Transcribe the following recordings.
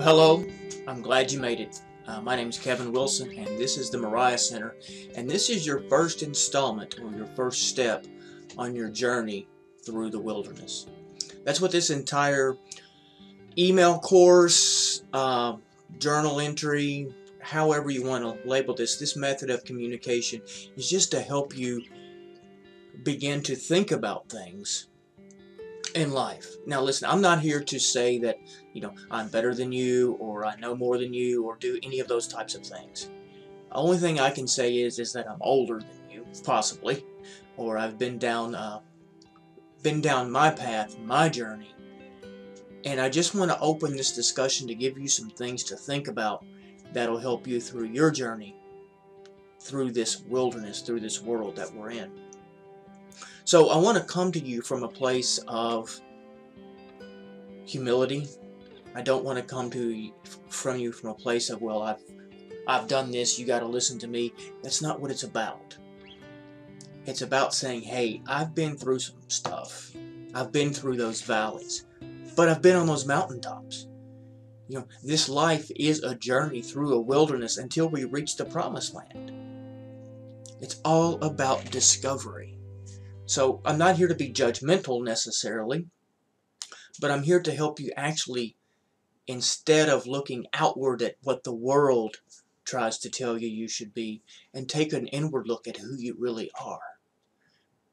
Well, hello, I'm glad you made it. My name is Kevin Wilson, and this is the Moriah Center, and this is your first installment or your first step on your journey through the wilderness. That's what this entire email course, journal entry, however you want to label this method of communication is just to help you begin to think about things in life. Now listen, I'm not here to say that, I'm better than you or I know more than you or do any of those types of things. The only thing I can say is that I'm older than you, possibly, or I've been down my path, my journey. And I just want to open this discussion to give you some things to think about that'll help you through your journey, through this wilderness, through this world that we're in. So I want to come to you from a place of humility. I don't want to come from you from a place of, well, I've done this, you got to listen to me. That's not what it's about. It's about saying, hey, I've been through some stuff. I've been through those valleys, but I've been on those mountaintops. This life is a journey through a wilderness until we reach the promised land. It's all about discovery. So I'm not here to be judgmental necessarily, but I'm here to help you actually, instead of looking outward at what the world tries to tell you you should be, and take an inward look at who you really are.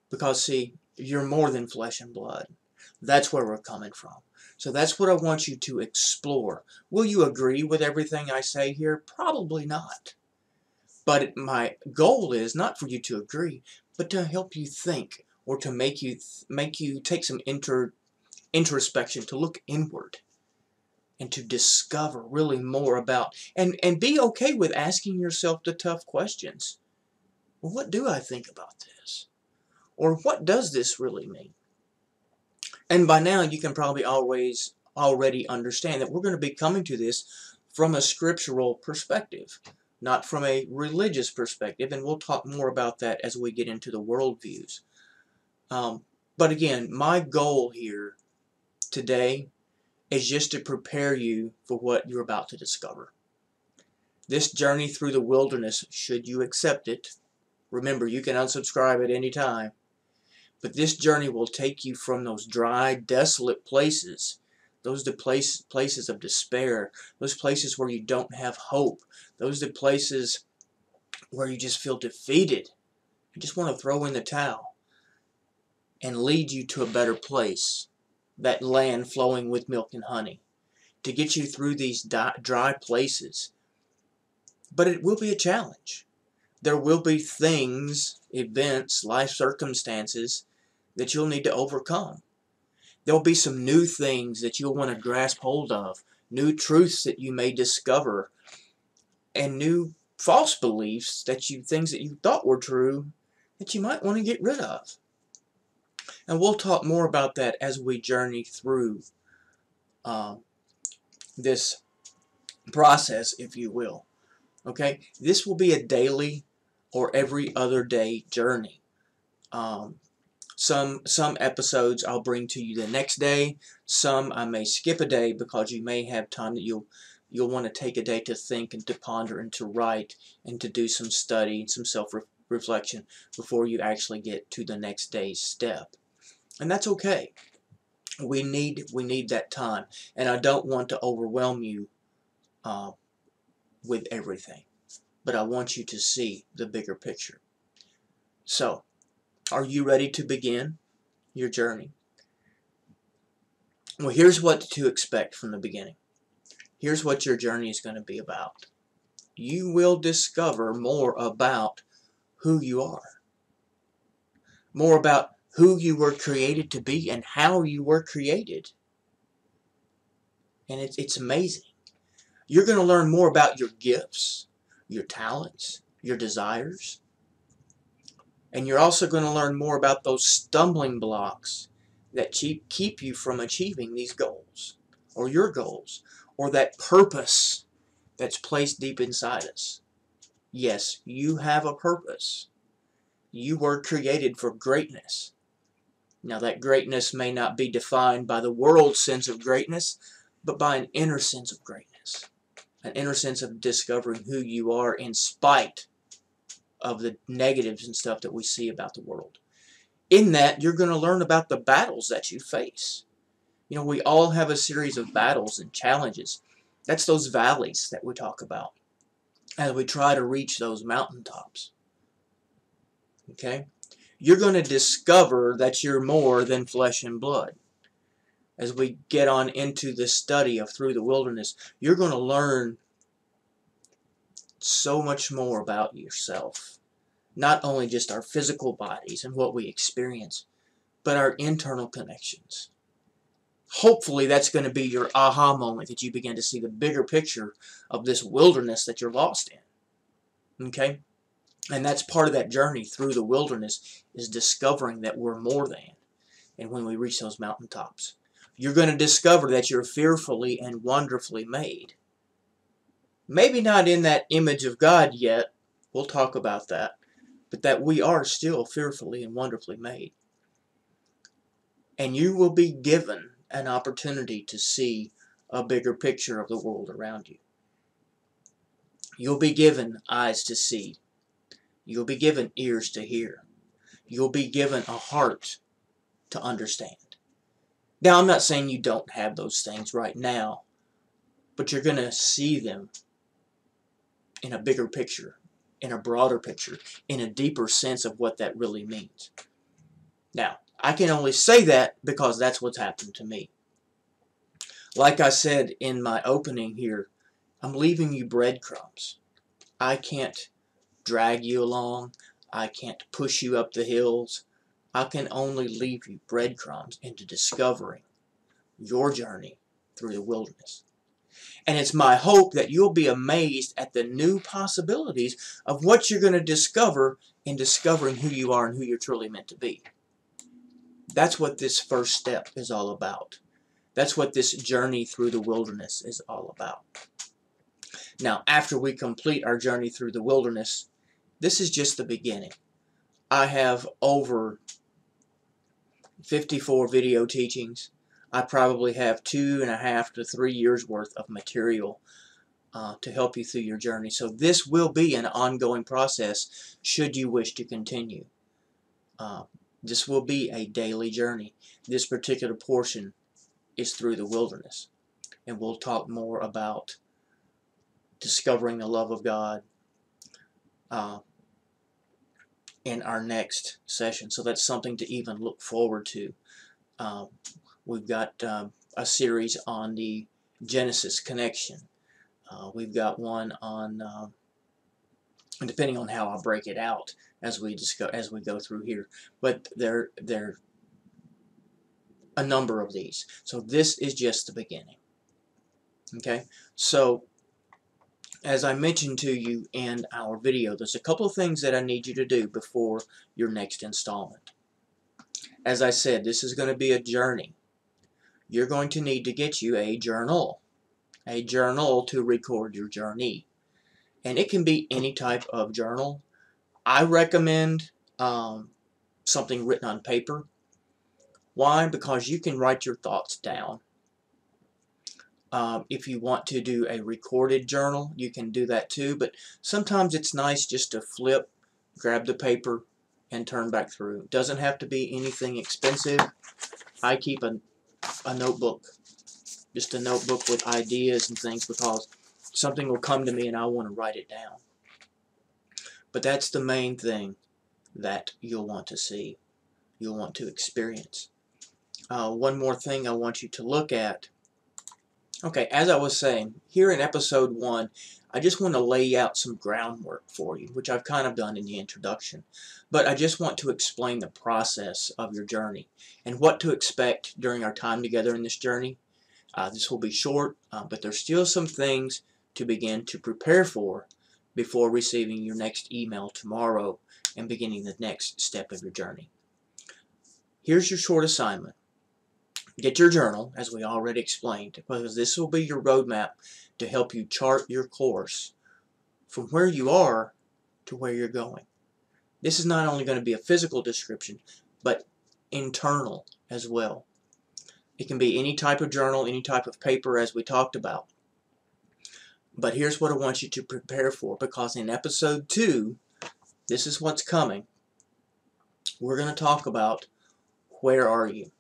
Because see, you're more than flesh and blood. That's where we're coming from. So that's what I want you to explore. Will you agree with everything I say here? Probably not. But my goal is not for you to agree, but to help you think, or to make you take some introspection, to look inward, and to discover really more about, and be okay with asking yourself the tough questions. Well, what do I think about this? Or what does this really mean? And by now you can probably already understand that we're going to be coming to this from a scriptural perspective, not from a religious perspective, and we'll talk more about that as we get into the worldviews. But again, my goal here today is just to prepare you for what you're about to discover. This journey through the wilderness, should you accept it, remember you can unsubscribe at any time, but this journey will take you from those dry, desolate places, those places of despair, those places where you don't have hope, those are places where you just feel defeated, you just want to throw in the towel, and lead you to a better place, that land flowing with milk and honey, to get you through these dry places. But it will be a challenge. There will be things, events, life circumstances that you'll need to overcome. There'll be some new things that you'll want to grasp hold of, new truths that you may discover, and new false beliefs, things that you thought were true, that you might want to get rid of. And we'll talk more about that as we journey through this process, if you will. Okay, this will be a daily or every other day journey. Some episodes I'll bring to you the next day. Some I may skip a day because you may have time that you'll want to take a day to think and to ponder and to write and to do some study and some self-reflection before you actually get to the next day's step. And that's okay. We need that time, and I don't want to overwhelm you with everything, but I want you to see the bigger picture. So, are you ready to begin your journey? Well, here's what to expect from the beginning. Here's what your journey is going to be about. You will discover more about who you are, more about who you were created to be and how you were created. And it's amazing. You're going to learn more about your gifts, your talents, your desires. And you're also going to learn more about those stumbling blocks that keep you from achieving these goals, or your goals, or that purpose that's placed deep inside us. Yes, you have a purpose. You were created for greatness. Now that greatness may not be defined by the world's sense of greatness, but by an inner sense of greatness. an inner sense of discovering who you are in spite of the negatives and stuff that we see about the world. In that, you're going to learn about the battles that you face. You know, we all have a series of battles and challenges. That's those valleys that we talk about as we try to reach those mountaintops. Okay? You're going to discover that you're more than flesh and blood. As we get on into the study of Through the Wilderness, you're going to learn so much more about yourself. Not only just our physical bodies and what we experience, but our internal connections. Hopefully that's going to be your aha moment, that you begin to see the bigger picture of this wilderness that you're lost in. Okay? And that's part of that journey through the wilderness, is discovering that we're more than. And when we reach those mountaintops, you're going to discover that you're fearfully and wonderfully made. Maybe not in that image of God yet. We'll talk about that. But that we are still fearfully and wonderfully made. And you will be given an opportunity to see a bigger picture of the world around you. You'll be given eyes to see. You'll be given ears to hear. You'll be given a heart to understand. Now, I'm not saying you don't have those things right now, but you're going to see them in a bigger picture, in a broader picture, in a deeper sense of what that really means. Now, I can only say that because that's what's happened to me. Like I said in my opening here, I'm leaving you breadcrumbs. I can't drag you along. I can't push you up the hills. I can only leave you breadcrumbs into discovering your journey through the wilderness. And it's my hope that you'll be amazed at the new possibilities of what you're going to discover in discovering who you are and who you're truly meant to be. That's what this first step is all about. That's what this journey through the wilderness is all about. Now, after we complete our journey through the wilderness, this is just the beginning. I have over 54 video teachings. I probably have 2.5 to 3 years worth of material to help you through your journey. So this will be an ongoing process should you wish to continue. This will be a daily journey. This particular portion is through the wilderness. And we'll talk more about discovering the love of God in our next session. So that's something to even look forward to. We've got a series on the Genesis connection. We've got one on, depending on how I break it out as we go through here. But there a number of these. So this is just the beginning. Okay? So as I mentioned to you in our video, there's a couple of things that I need you to do before your next installment. As I said, this is going to be a journey. You're going to need to get you a journal to record your journey. And it can be any type of journal. I recommend something written on paper. Why? Because you can write your thoughts down. If you want to do a recorded journal, you can do that too, but sometimes it's nice just to flip, grab the paper, and turn back through. It doesn't have to be anything expensive. I keep a notebook, just a notebook with ideas and things, because something will come to me and I want to write it down. But that's the main thing that you'll want to see, you'll want to experience. One more thing I want you to look at. Okay, as I was saying, here in episode 1, I just want to lay out some groundwork for you, which I've kind of done in the introduction. But I just want to explain the process of your journey and what to expect during our time together in this journey. This will be short, but there's still some things to begin to prepare for before receiving your next email tomorrow and beginning the next step of your journey. Here's your short assignment. Get your journal, as we already explained, because this will be your roadmap to help you chart your course from where you are to where you're going. This is not only going to be a physical description, but internal as well. It can be any type of journal, any type of paper, as we talked about. But here's what I want you to prepare for, because in episode 2, this is what's coming. We're going to talk about where are you?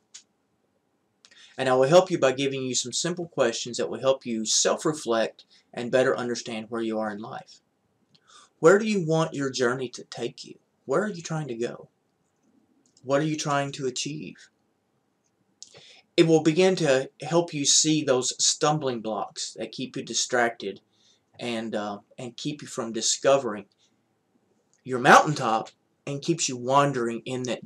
And I will help you by giving you some simple questions that will help you self-reflect and better understand where you are in life. Where do you want your journey to take you? Where are you trying to go? What are you trying to achieve? It will begin to help you see those stumbling blocks that keep you distracted and keep you from discovering your mountaintop, and keeps you wandering in that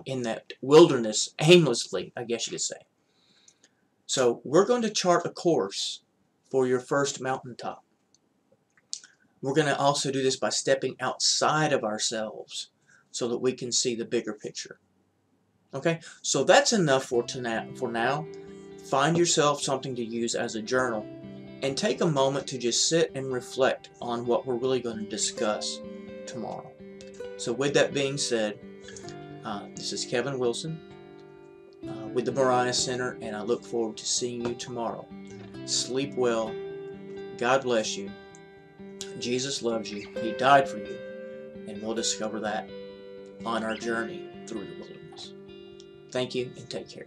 in that wilderness aimlessly, I guess you could say. So we're going to chart a course for your first mountaintop. We're going to also do this by stepping outside of ourselves so that we can see the bigger picture. Okay, so that's enough for now. Find yourself something to use as a journal and take a moment to just sit and reflect on what we're really going to discuss tomorrow. So with that being said, this is Kevin Wilson with the Moriah Center, and I look forward to seeing you tomorrow. Sleep well. God bless you. Jesus loves you. He died for you. And we'll discover that on our journey through the wilderness. Thank you, and take care.